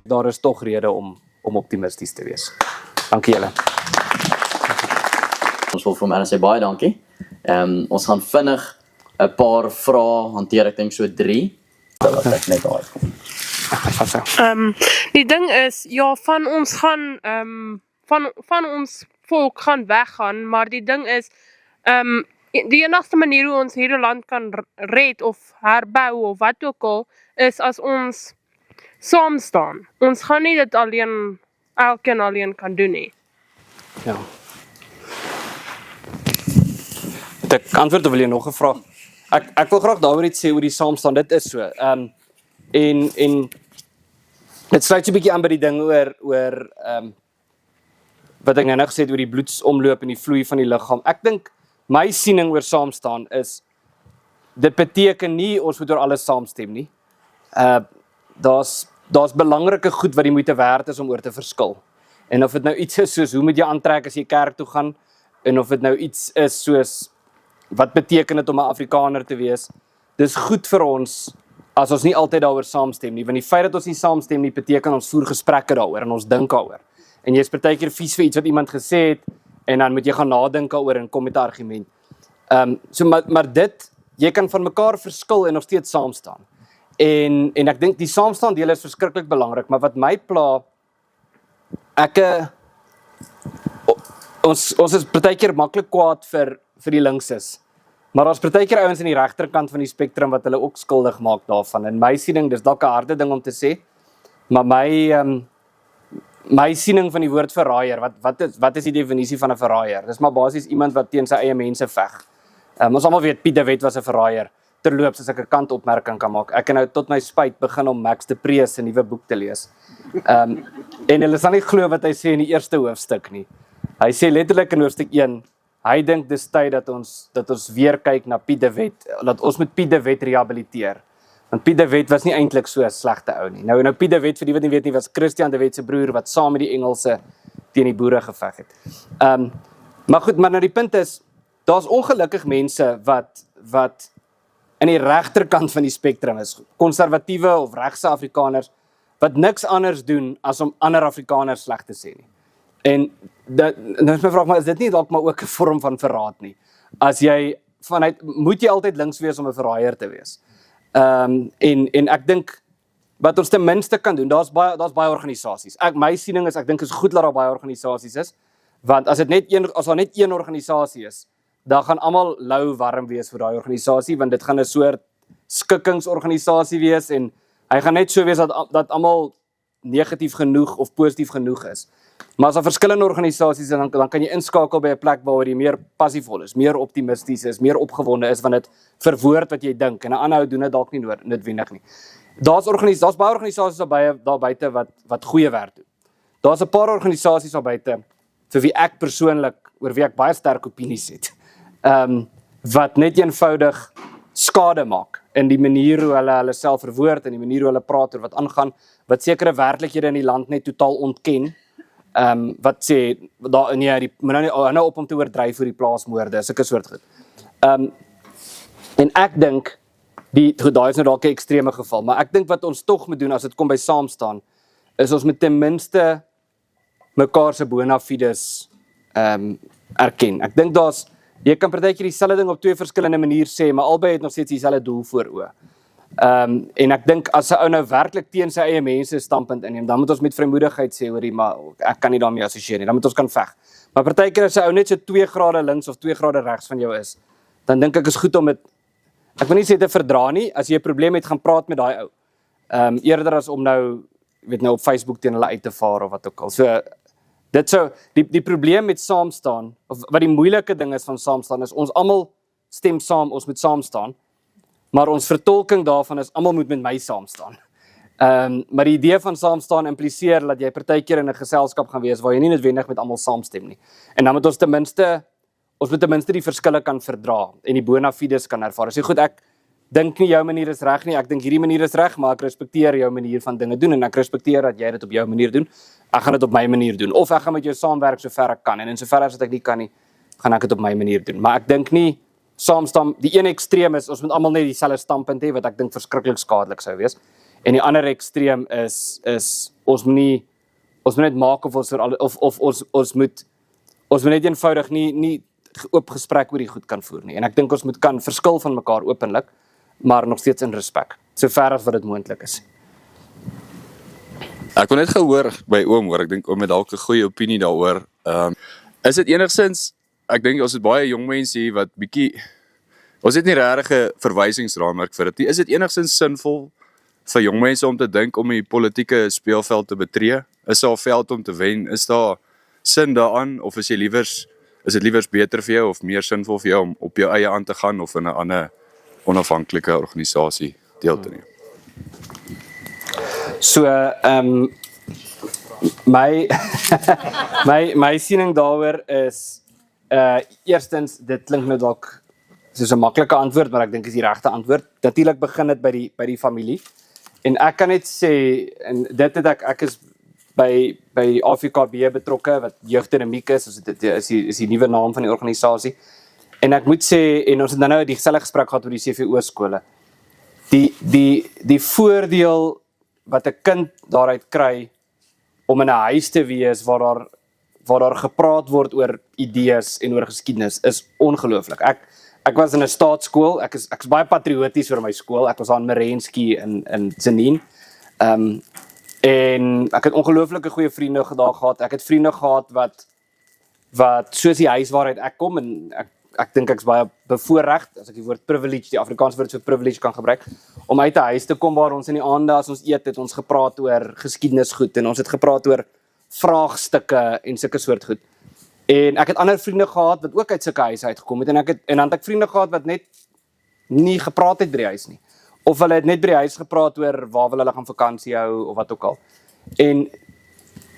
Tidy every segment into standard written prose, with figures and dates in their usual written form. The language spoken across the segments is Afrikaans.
daar is tog rede om optimisties te wees. Dankie julle. Ons wil vir hom sê baie dankie. Ons gaan vinnig 'n paar vrae hanteer, ek dink so 3. Dat ek net daar uitkom. Die ding is, ja, van ons gaan, van ons volk gaan weggaan, maar die ding is, die enigste manier hoe ons hierdie land kan red of herbou of wat ook al, is as ons saam staan. Ons gaan nie dit alleen, elkeen alleen kan doen nie. Ja. Ek antwoord of wil jy nog 'n vraag? Ek wil graag daaroor iets sê oor die saamstaan. Dit is so. En dit sluit so 'n bietjie aan by die ding oor wat ek nou gesê het oor die bloedsomloop en die vloei van die liggaam. Ek dink my siening oor saamstaan is dit beteken nie ons moet oor alles saamstem nie. Daar's belangrike goed wat die moeite werd is om oor te verskil. En of dit nou iets is soos hoe moet jy aantrek as jy kerk toe gaan, en of dit nou iets is soos wat beteken dit om 'n Afrikaner te wees, dis goed vir ons as ons nie altyd daaroor saamstem nie, want die feit dat ons nie saamstem nie beteken ons voer gesprekke daaroor en ons dink daaroor. En jy is partykeer vies vir iets wat iemand gesê het en dan moet jy gaan nadink daaroor en kom met 'n argument. Maar dit, jy kan van mekaar verskil en nog steeds saam staan. En ek dink die saamstaan deel is verskriklik belangrik, maar wat my pla, ons is partykeer maklik kwaad vir die linkses. Maar daar's partykeer ouens aan die regterkant van die spektrum wat hulle ook skuldig maak daarvan. En my siening, dis dalk 'n harde ding om te sê, maar my siening van die woord verraaier, wat is die definisie van 'n verraaier? Dis maar basies iemand wat teen sy eie mense veg. Ons almal weet Piet de Wet was 'n verraaier. Terloops, as ek 'n kantopmerking kan maak. Ek het nou tot my spyt begin om Max de Pre se nuwe boek te lees. En hulle sal nie glo wat hy sê in die eerste hoofstuk nie. Hy sê letterlik in hoofstuk 1, hy dink dis tyd dat ons weer kyk na Piet de Wet, dat ons moet Piet de Wet rehabiliteer. Want Piet de Wet was nie eintlik so 'n slegte ou nie. Nou Piet de Wet, vir die wat nie weet nie, was Christian de Wet se broer wat saam met die Engelse teen die boere geveg het. Maar goed, maar nou die punt is, daar's ongelukkig mense wat in die regterkant van die spektrum is, konservatiewe of regse Afrikaners, wat niks anders doen as om ander Afrikaners sleg te sê nie. En nou is my vraag, maar is dit nie dalk maar ook 'n vorm van verraad nie? As jy moet jy altyd links wees om 'n verraaier te wees? En ek dink wat ons ten minste kan doen, daar's baie organisasies. My siening is, ek dink is goed dat daar baie organisasies is, want as daar net een organisasie is, dan gaan almal lou warm wees vir daai organisasie, want dit gaan 'n soort skikkingsorganisasie wees en hy gaan net so wees dat almal negatief genoeg of positief genoeg is. Maar as daar verskillende organisasies is, dan kan jy inskakel by 'n plek waar jy meer passievol is, meer optimisties is, meer opgewonde is, want dit verwoord wat jy dink en 'n ander ou doen dit dalk nie noodwendig nie. Daar's baie organisasies daar buite wat goeie werk doen. Daar's 'n paar organisasies daar buite vir wie ek persoonlik, oor wie ek baie sterk opinies het, wat net eenvoudig skade maak in die manier hoe hulle self verwoord en die manier hoe hulle praat oor wat aangaan, wat sekere werklikhede in die land net totaal ontken. Wat sê, nou op om te oordryf oor die plaasmoorde, sulke soort goed. En ek dink, daai is nou dalk 'n ekstreme geval, maar ek dink wat ons tog moet doen as dit kom by saamstaan, is ons moet ten minste mekaar se bona fides erken. Ek dink jy kan partykeer dieselfde ding op twee verskillende maniere sê, maar albei het nog steeds dieselfde doel voor oë. En ek dink as 'n ou nou werklik teen sy eie mense standpunt inneem, dan moet ons met vrymoedigheid sê oor maar ek kan nie daarmee assosieer nie, dan moet ons kan veg. Maar partykeer as 'n ou net so 2 grade links of 2 grade regs van jou is, dan dink ek is goed om dit, ek wil nie sê te verdra nie, as jy 'n probleem het, gaan praat met daai ou. Eerder as om nou op Facebook teen hulle uit te vaar of wat ook al. So die probleem met saamstaan, of wat die moeilike ding is van saamstaan, is ons almal stem saam, ons moet saam staan. Maar ons vertolking daarvan is, almal moet met my saamstaan. Maar die idee van saamstaan impliseer dat jy partykeer in 'n geselskap gaan wees waar jy nie noodwendig met almal saamstem nie. En dan moet ons ten minste die verskille kan verdra en die bona fides kan ervaar. Sê goed, ek dink nie jou manier is reg nie, ek dink hierdie manier is reg, maar ek respekteer jou manier van dinge doen en ek respekteer dat jy dit op jou manier doen. Ek gaan dit op my manier doen. Of ek gaan met jou saamwerk sover ek kan en sover as ek nie kan nie, gaan ek dit op my manier doen. Maar ek dink nie saamstaan, die een ekstreem is, ons moet almal net dieselfde standpunt hê, wat ek dink verskriklik skadelik sou wees. En die ander ekstreem is ons moet net maak of ons moet net eenvoudig nie oop gesprek oor die goed kan voer nie. En ek dink ons moet kan verskil van mekaar openlik, maar nog steeds in respek, sover as wat dit moontlik is. Ek wil net gehoor by oom hoor, ek dink oom het dalk 'n goeie opinie daaroor. Is dit enigstens, ek dink ons het baie jong mense hier wat bietjie, ons het nie regtig 'n verwysingsraamwerk vir dit nie. Is dit enigstens sinvol vir jong mense om te dink om die politieke speelveld te betree? Is daar 'n veld om te wen? Is daar sin daaraan, of is dit liewers beter vir jou of meer sinvol vir jou om op jou eie aan te gaan of in 'n ander onafhanklike organisasie deel te neem? So, my siening daaroor is, eerstens, dit klink nou dalk soos 'n maklike antwoord, maar ek dink is die regte antwoord. Natuurlik begin dit by die familie. En ek kan net sê, en dit het ek is by AFKB betrokke, wat jeugdinamiek is dit is die nuwe naam van die organisasie. En ek moet sê, en ons het nou dieselfde gesprek gehad oor die CVO skole. Die voordeel wat 'n kind daaruit kry om in 'n huis te wees waar daar gepraat word oor idees en oor geskiedenis is ongelooflik. Ek was in 'n staatskool, ek is baie patrioties oor my skool. Ek was daar in Merensky in Zenien. En ek het ongelooflike goeie vriende daar gehad. Ek het vriende gehad wat soos die huis waaruit ek kom, en ek dink ek's baie bevoorreg, as ek die woord privilege, die Afrikaanse woord vir privilege kan gebruik, om uit 'n huis te kom waar ons in die aande as ons eet, het ons gepraat oor geskiedenisgoed en ons het gepraat oor vraagstukke en sulke soort goed. En ek het ander vriende gehad wat ook uit sulke huise uitgekom het, en dan het ek vriende gehad wat net nie gepraat het by die huis nie. Of hulle het net by die huis gepraat oor waar wil hulle gaan vakansie hou of wat ook al. En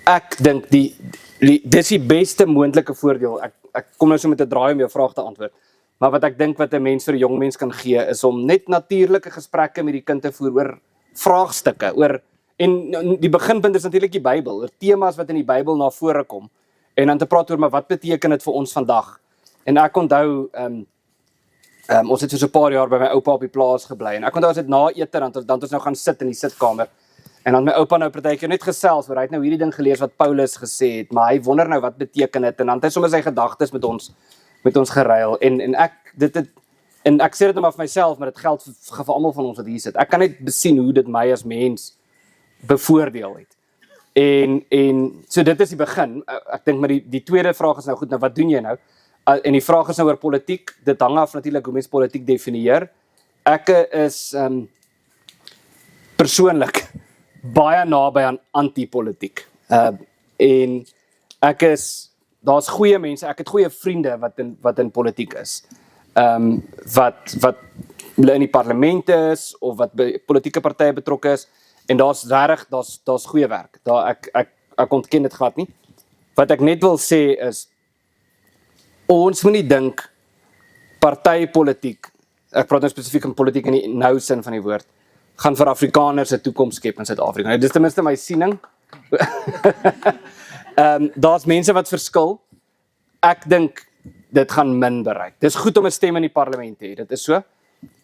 ek dink dis die beste moontlike voordeel. Ek kom nou so met 'n draai om jou vraag te antwoord. Maar wat ek dink wat 'n mens vir 'n jong mens kan gee is om net natuurlike gesprekke met die kind te voer oor vraagstukke, en die beginpunt is natuurlik die Bybel, oor temas wat in die Bybel na vore kom. En dan te praat oor, maar wat beteken dit vir ons vandag? En ek onthou, ons het so 'n paar jaar by my oupa op die plaas gebly, en ek onthou as dit na ete, dan ons nou gaan sit in die sitkamer, en dan my oupa nou partykeer net gesels, want hy het nou hierdie ding gelees wat Paulus gesê het, maar hy wonder nou wat beteken dit, en dan het hy sommer sy gedagtes met ons geruil, en ek sê dit nou maar vir myself, maar dit geld vir almal van ons wat hier sit. Ek kan net besien hoe dit my as mens bevoordeel het. En so dit is die begin. Ek dink maar die tweede vraag is nou goed, nou wat doen jy nou? En die vraag is nou oor politiek. Dit hang af natuurlik hoe mens politiek definieer. Ek is persoonlik baie naby aan anti-politiek. En daar's goeie mense, ek het goeie vriende wat in politiek is. Wat hulle in die parlement is of wat by politieke partye betrokke is. En daar's goeie werk. Ek ontken dit glad nie. Wat ek net wil sê is, ons moet nie dink partypolitiek, ek praat nou spesifiek van politiek in die nou sin van die woord, gaan vir Afrikaners 'n toekoms skep in Suid-Afrika. Nou, dis ten minste my siening. Daar's mense wat verskil. Ek dink dit gaan min bereik. Dis goed om 'n stem in die parlement te hê, dit is so,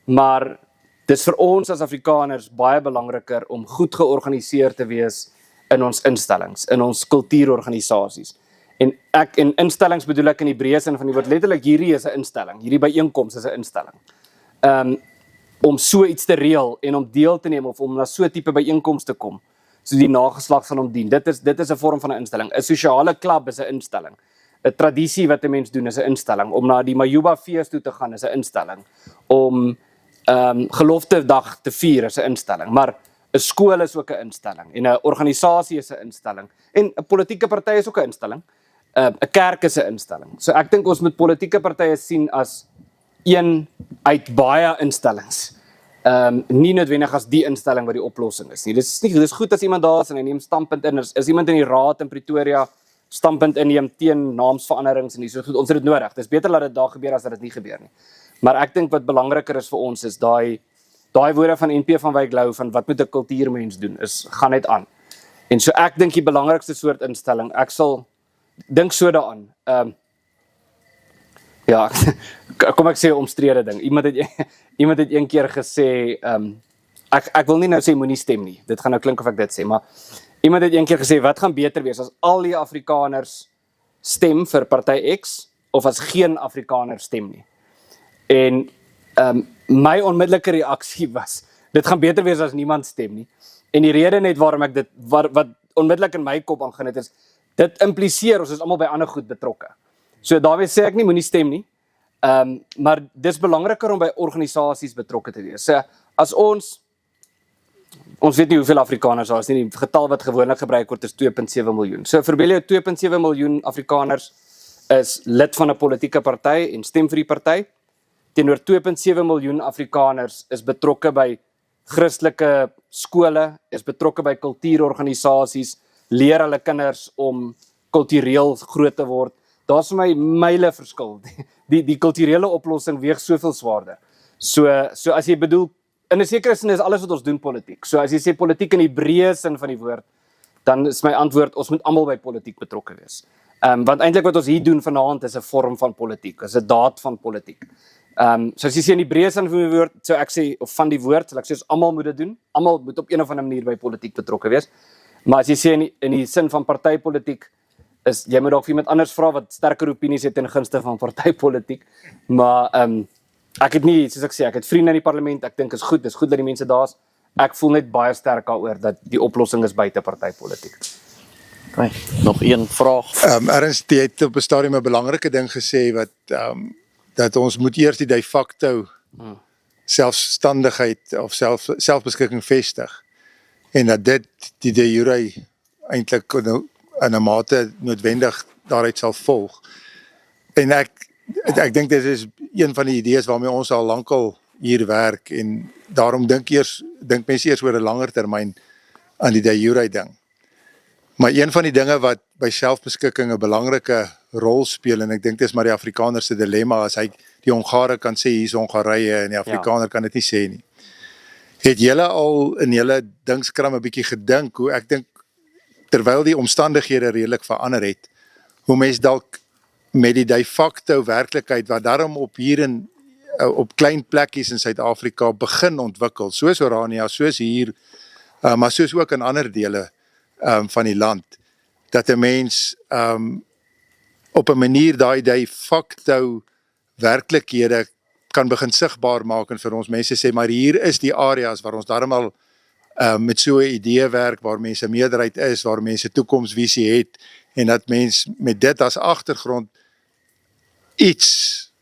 maar dis vir ons as Afrikaners baie belangriker om goed georganiseer te wees in ons instellings, in ons kultuurorganisasies. En instellings bedoel ek in die breë sin van die woord, letterlik hierdie is 'n instelling, hierdie byeenkoms is 'n instelling. Om so iets te reël en om deel te neem of om na so 'n tipe byeenkoms te kom, so die nageslag sal hom dien. Dit is 'n vorm van 'n instelling. 'n Sosiale klub is 'n instelling. 'n Tradisie wat 'n mens doen is 'n instelling. Om na die Majuba fees toe te gaan is 'n instelling. Om geloftedag te vier is 'n instelling, maar 'n skool is ook 'n instelling en 'n organisasie is 'n instelling en 'n politieke party is ook 'n instelling. 'n Kerk is 'n instelling. So ek dink ons moet politieke partye sien as een uit baie instellings. Nie noodwendig as die instelling wat die oplossing is nie. Dis goed as iemand daar is en hy neem standpunt in. Is iemand in die raad in Pretoria standpunt inneem teen naamsveranderings en so goed. Ons het dit nodig. Dis beter dat dit daar gebeur as dat dit nie gebeur nie. Maar ek dink wat belangriker is vir ons is daai woorde van NP van Wyk Lou van wat moet 'n kultuurmens doen, gaan net aan. En so ek dink die belangrikste soort instelling, ek sal dink so daaraan. Ja, kom ek sê 'n omstrede ding. Iemand het een keer gesê, ek wil nie nou sê moenie stem nie. Dit gaan nou klink of ek dit sê, maar iemand het eendag gesê wat gaan beter wees as al die Afrikaners stem vir party X of as geen Afrikaner stem nie. En my onmiddellike reaksie was dit gaan beter wees as niemand stem nie. En die rede net waarom ek dit wat onmiddellik in my kop aangaan het is dit impliseer ons is almal by ander goed betrokke. So daarmee sê ek nie moenie stem nie. Maar dis belangriker om by organisasies betrokke te wees. So as ons weet nie hoeveel Afrikaners daar is nie, die getal wat gewoonlik gebruik word is 2.7 miljoen. So verbeel jou 2.7 miljoen Afrikaners is lid van 'n politieke party en stem vir die party. Teenoor 2.7 miljoen Afrikaners is betrokke by Christelike skole, is betrokke by kultuurorganisasies, leer hulle kinders om kultureel groot te word. Daar's vir my myle verskil. Die kulturele oplossing weeg soveel swaarder. So as jy bedoel, in 'n sekere sin is alles wat ons doen politiek. So as jy sê politiek in die breë sin van die woord, dan is my antwoord, ons moet almal by politiek betrokke wees. Want eintlik wat ons hier doen vanaand is 'n vorm van politiek, is 'n daad van politiek. So as jy sê in die breë sin van die woord, so ek sê, of van die woord, sal ek sê, ons almal moet dit doen. Almal moet op een of ander manier by politiek betrokke wees. Maar as jy sê in die sin van partypolitiek, is jy moet dalk vir iemand anders vra wat sterker opinies het ten gunste van partypolitiek. Maar ek het nie, soos ek sê, ek het vriende in die parlement, ek dink is goed dat die mense daar is. Ek voel net baie sterk daaroor dat die oplossing is buite partypolitiek. Okay, nog een vraag. Ernst, jy het op 'n stadium 'n belangrike ding gesê wat dat ons moet eers die de facto selfstandigheid of selfbeskikking vestig en dat dit die de jure eintlik in 'n mate noodwendig daaruit sal volg. En ek dink dit is een van die idees waarmee ons al lankal hier werk en daarom dink mense eers oor 'n langer termyn aan die de jure ding. Maar een van die dinge wat by selfbeskikking 'n belangrike rol speel en ek dink dis maar die Afrikaner se dilemma as hy die Hongare kan sê hier's Hongarye en die Afrikaner kan dit nie sê nie. Het julle al in julle dinkskram 'n bietjie gedink hoe ek dink terwyl die omstandighede redelik verander het, hoe mens dalk met die de facto werklikheid wat daarom op klein plekkies in Suid-Afrika begin ontwikkel, soos Orania, soos hier, maar soos ook in ander dele van die land, dat 'n mens op 'n manier daai de facto werklikhede kan begin sigbaar maak en vir ons mense sê, maar hier is die areas waar ons daarom al met so 'n idee werk, waar mense meerderheid is, waar mense toekomsvisie het, en dat mens met dit as agtergrond iets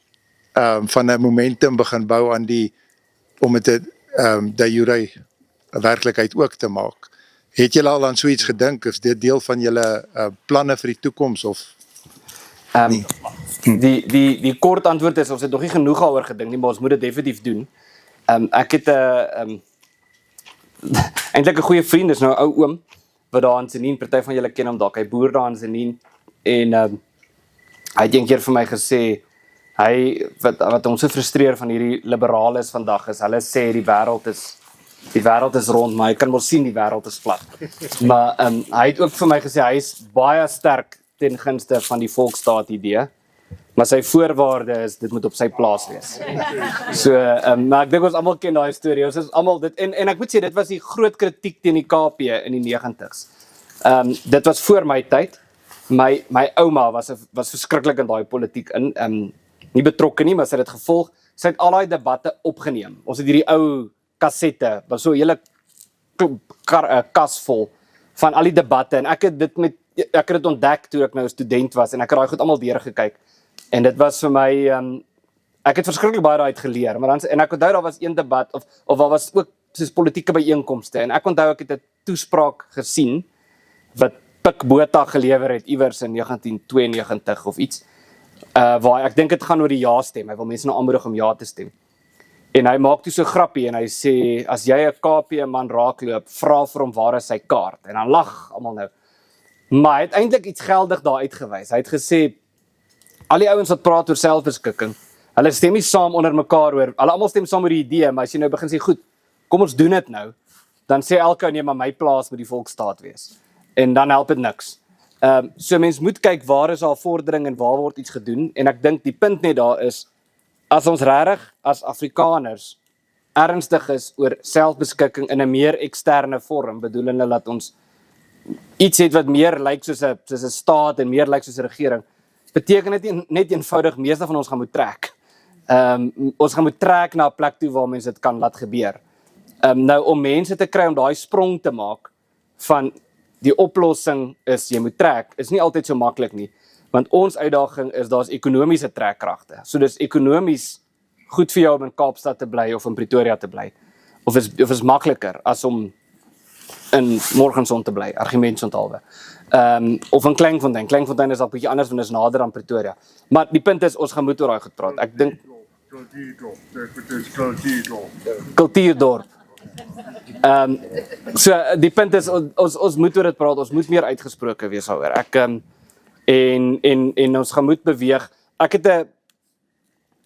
van 'n momentum begin bou aan om met 'n de jure werklikheid ook te maak. Het julle al aan so iets gedink? Is dit deel van julle planne vir die toekoms of Die kort antwoord is ons het nog nie genoeg daaroor gedink nie, maar ons moet dit definitief doen. Ek het eintlik 'n goeie vriend, is nou 'n ou oom wat daar in Senien, party van julle ken hom dalk. Hy boer daar in Senien en hy het eendag vir my gesê wat hom so frustreer van hierdie liberales vandag is, hulle sê die wêreld is rond, maar hy kan mos sien die wêreld is plat. Maar hy het ook vir my gesê hy is baie sterk ten gunste van die volksstaat idee, maar sy voorwaarde is dit moet op sy plaas wees. So, maar ek dink ons almal ken daai storie. Ons is almal dit en ek moet sê dit was die groot kritiek teen die KP in die 90's. Dit was voor my tyd. My ouma was verskriklik in daai politiek in, nie betrokke nie, maar sy het dit gevolg. Sy het al daai debatte opgeneem. Ons het hierdie ou kassette, was so 'n hele kas vol van al die debatte en ek het dit ontdek toe ek nou 'n student was en ek het daai goed almal deurgekyk. En dit was vir my ek het verskriklik baie daaruit geleer, maar dan en ek onthou daar was een debat of daar was ook soos politieke byeenkomste en ek onthou ek het 'n toespraak gesien wat Pik Botha gelewer het iewers in 1992 of iets. Waar ek dink dit gaan oor die ja stem. Hy wil mense nou aanmoedig om ja te stem. En hy maak toe so grappie en hy sê as jy 'n KP man raakloop, vra vir hom waar is sy kaart en dan lag almal nou. Maar hy het eintlik iets geldig daar uitgewys. Hy het gesê al die ouens wat praat oor selfbeskikking, hulle stem nie saam onder mekaar oor, hulle almal stem saam oor die idee, maar as jy nou begin sê goed, kom ons doen dit nou, dan sê elke nee, maar my plaas moet die volksstaat wees. En dan help dit niks. So mens moet kyk waar is daar vordering en waar word iets gedoen en ek dink die punt net daar is as ons regtig as Afrikaners ernstig is oor selfbeskikking in 'n meer eksterne vorm, bedoelende dat ons iets het wat meer lyk soos 'n staat en meer lyk soos 'n regering, beteken dit nie net eenvoudig meeste van ons gaan moet trek. Ons gaan moet trek na 'n plek toe waar mense dit kan laat gebeur. Nou om mense te kry om daai sprong te maak van die oplossing is jy moet trek, is nie altyd so maklik nie, want ons uitdaging is daar's ekonomiese trekkragte. So dis ekonomies goed vir jou om in Kaapstad te bly of in Pretoria te bly. Of is makliker as om in Morgenson te bly, argumentsontalwe. Of in Kleinfontein. Kleinfontein is al 'n bietjie anders want dit is nader aan Pretoria. Maar die punt is ons gaan moet oor daai goed praat. Ek dink Kultuurdorp. So die punt is ons moet oor dit praat. Ons moet meer uitgesproke wees daaroor. En ons gaan moet beweeg.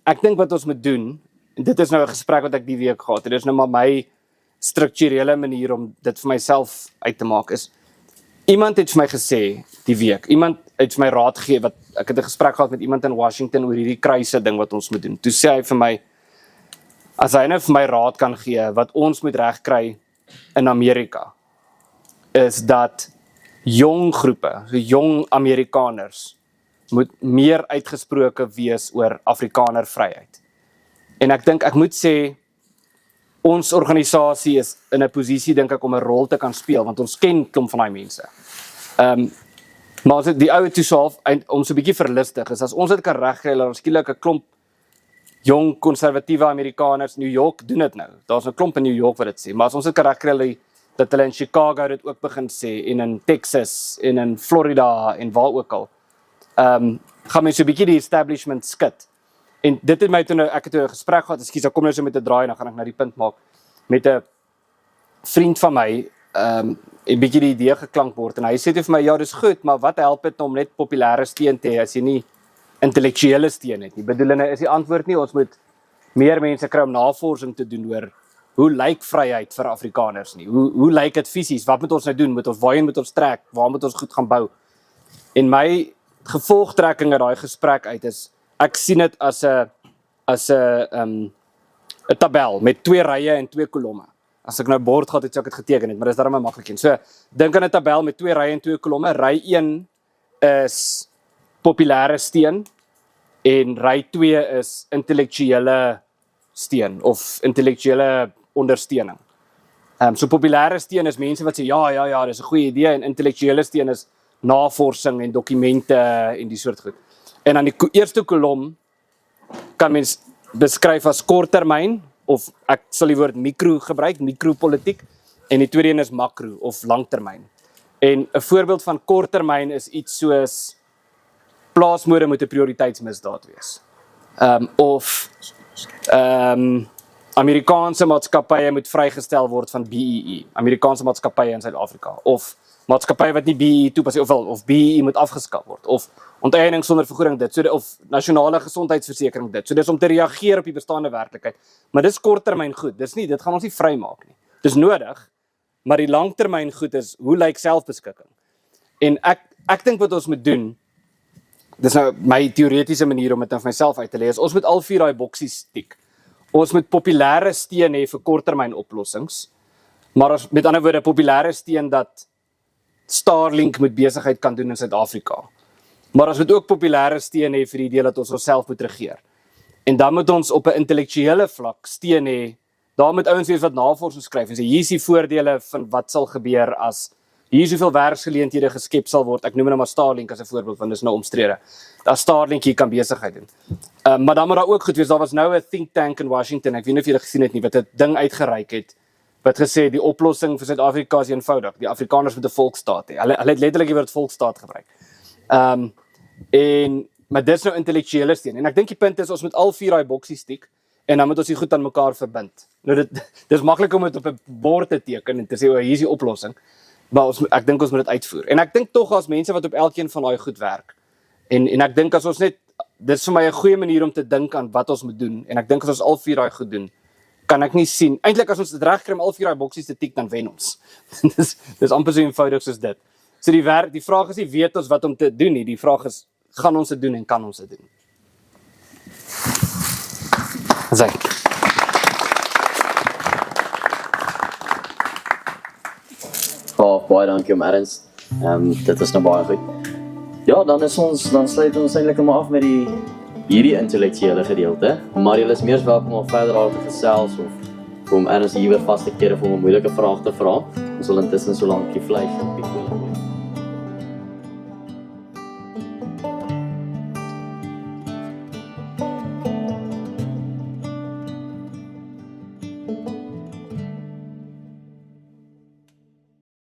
Ek dink wat ons moet doen, en dit is nou 'n gesprek wat ek die week gehad het. Dit is nou maar my strukturele manier om dit vir myself uit te maak is. Iemand het vir my gesê die week. Iemand het vir my raad gegee wat ek het 'n gesprek gehad met iemand in Washington oor hierdie kruise ding wat ons moet doen. Toe sê hy vir my, as hy nou vir my raad kan gee wat ons moet regkry in Amerika, is dat jong groepe, so jong Amerikaners moet meer uitgesproke wees oor Afrikaner vryheid. En ek dink ek moet sê ons organisasie is in 'n posisie dink ek om 'n rol te kan speel want ons ken klomp van daai mense. Maar as die ou toe self om so 'n bietjie verlustig is as ons dit kan regkry dat ons skielik 'n klomp jong konservatiewe Amerikaners, New York doen dit nou. Daar's 'n klomp in New York wat dit sê, maar as ons dit kan regkry dat hulle in Chicago dit ook begin sê en in Texas en in Florida en waar ook al. Gaan mense so 'n bietjie die establishment skud. En dit het my toe nou ek het 'n gesprek gehad, ekskuus, ek kom nou so met 'n draai en dan gaan ek na die punt maak met 'n vriend van my, 'n bietjie die idee geklank word en hy sê toe vir my ja, dis goed, maar wat help dit om net populêre steun te hê as jy nie intellektuele steun het nie. Bedoelende is die antwoord nie ons moet meer mense kry om navorsing te doen oor hoe lyk vryheid vir Afrikaners nie. Hoe lyk dit fisies? Wat moet ons nou doen? Waarheen moet ons trek? Waar moet ons goed gaan bou? En my gevolgtrekking uit daai gesprek uit is ek sien dit as 'n tabel met 2 rye en 2 kolomme. As ek nou bord gehad het, sou ek dit geteken het, maar dis darem 'n maklik een. So, dink aan 'n tabel met 2 rye en 2 kolomme. Ry 1 is populêre steun en ry 2 is intellektuele steun of intellektuele ondersteuning. So populêre steun is mense wat sê ja, dis 'n goeie idee en intellektuele steun is navorsing en dokumente en die soort goed. En dan die eerste kolom kan mens beskryf as korttermyn of ek sal die woord mikro gebruik, mikropolitiek en die tweede een is makro of langtermyn. En 'n voorbeeld van korttermyn is iets soos plaasmoorde moet 'n prioriteitsmisdaad wees. Amerikaanse maatskappye moet vrygestel word van BEE, Amerikaanse maatskappye in Suid-Afrika, of maatskappye wat nie BEE toepas nie, of BEE moet afgeskaf word, of onteiening sonder vergoeding dit, of nasionale gesondheidsversekering dit. So dis om te reageer op die bestaande werklikheid. Maar dis korttermyn goed. Dit gaan ons nie vrymaak nie. Dis nodig, maar die langtermyn goed is hoe lyk selfbeskikking? En ek dink wat ons moet doen, dis nou my teoretiese manier om dit vir myself uit te lê, is ons moet al 4 daai boksies tik. Ons moet populêre steun hê vir korttermyn oplossings, maar ons met ander woorde populêre steun dat Starlink moet besigheid kan doen in Suid-Afrika. Maar ons moet ook populêre steun hê vir die idee dat ons onsself moet regeer. En dan moet ons op 'n intellektuele vlak steun hê. Daar moet ouens wees wat navorsing skryf en sê hier is die voordele van wat sal gebeur as hier soveel werksgeleenthede geskep sal word. Ek noem nou maar Starlink as 'n voorbeeld want dis nou omstrede. As Starlink hier kan besigheid doen. Maar dan moet daar ook goed wees. Daar was nou 'n think tank in Washington. Ek weet nie of julle gesien het nie wat 'n ding uitgereik het wat gesê die oplossing vir Suid-Afrika is eenvoudig. Die Afrikaners moet 'n volksstaat hê. Hulle het letterlik die woord volksstaat gebruik. Maar dis nou intellektuele steun. En ek dink die punt is ons moet al 4 daai boksies tik en dan moet ons dit goed aan mekaar verbind. Nou dis maklik om dit op 'n bord te teken en te sê hier is die oplossing. Maar ek dink ons moet dit uitvoer. En ek dink tog as mense wat op elkeen van daai goed werk. En ek dink as ons net dis vir my 'n goeie manier om te dink aan wat ons moet doen. En ek dink as ons al 4 daai goed doen, kan ek nie sien. Eintlik as ons dit reg kry om al 4 daai boksies te tik, dan wen ons. dis amper so eenvoudig soos dit. So die vraag is nie weet ons wat om te doen nie. Die vraag is gaan ons dit doen en kan ons dit doen? Zaak. baie dankie om Ernst. Dit is nou baie goed. Ja, dan sluit ons eintlik maar af met hierdie intellektuele gedeelte. Maar julle is meer welkom om verder daar te gesels of om Ernst hier weer vas te keer of om 'n moeilike vraag te vra. Ons sal intussen so lank die vleis op die kool.